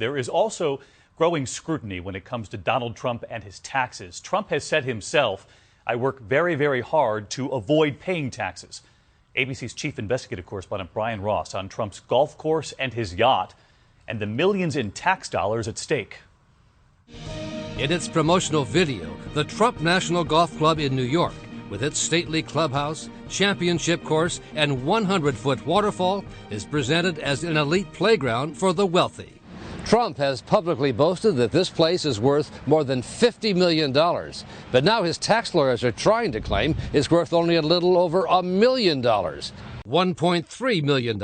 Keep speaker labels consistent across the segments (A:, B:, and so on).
A: There is also growing scrutiny when it comes to Donald Trump and his taxes. Trump has said himself, "I work very, very hard to avoid paying taxes." ABC's chief investigative correspondent Brian Ross on Trump's golf course and his yacht and the millions in tax dollars at stake.
B: In its promotional video, the Trump National Golf Club in New York, with its stately clubhouse, championship course, and 100-foot waterfall, is presented as an elite playground for the wealthy. Trump has publicly boasted that this place is worth more than $50 million. But now his tax lawyers are trying to claim it's worth only a little over $1 million. $1.3 million.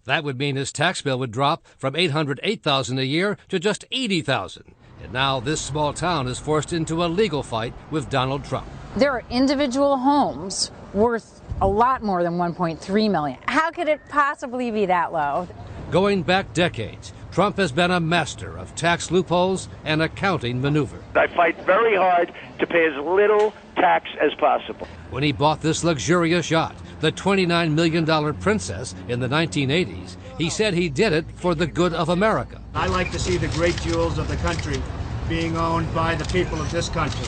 B: That would mean his tax bill would drop from $808,000 a year to just $80,000. And now this small town is forced into a legal fight with Donald Trump.
C: There are individual homes worth a lot more than $1.3 million. How could it possibly be that low?
B: Going back decades, Trump has been a master of tax loopholes and accounting maneuver.
D: I fight very hard to pay as little tax as possible.
B: When he bought this luxurious yacht, the $29 million Princess, in the 1980s, he said he did it for the good of America.
E: I like to see the great jewels of the country being owned by the people of this country.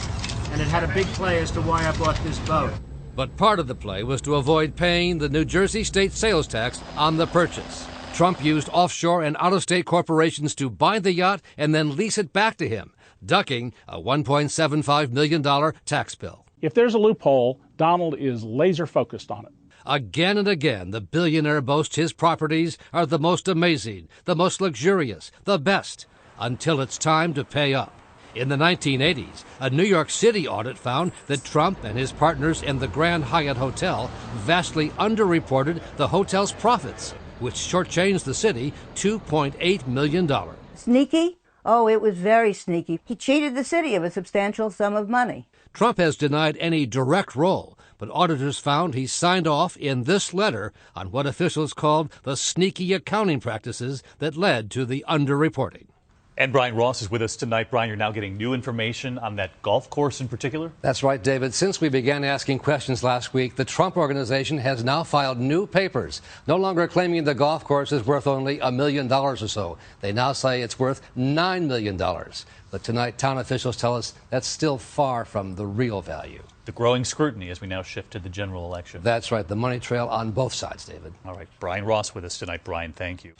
E: And it had a big play as to why I bought this boat.
B: But part of the play was to avoid paying the New Jersey state sales tax on the purchase. Trump used offshore and out-of-state corporations to buy the yacht and then lease it back to him, ducking a $1.75 million tax bill.
F: If there's a loophole, Donald is laser focused on it.
B: Again and again, the billionaire boasts his properties are the most amazing, the most luxurious, the best, until it's time to pay up. In the 1980s, a New York City audit found that Trump and his partners in the Grand Hyatt Hotel vastly underreported the hotel's profits, which shortchanged the city $2.8 million.
G: Sneaky? Oh, it was very sneaky. He cheated the city of a substantial sum of money.
B: Trump has denied any direct role, but auditors found he signed off in this letter on what officials called the sneaky accounting practices that led to the underreporting.
A: And Brian Ross is with us tonight. Brian, you're now getting new information on that golf course in particular?
B: That's right, David. Since we began asking questions last week, the Trump Organization has now filed new papers, no longer claiming the golf course is worth only $1 million or so. They now say it's worth $9 million. But tonight, town officials tell us that's still far from the real value.
A: The growing scrutiny as we now shift to the general election.
B: That's right. The money trail on both sides, David.
A: All right. Brian Ross with us tonight. Brian, thank you.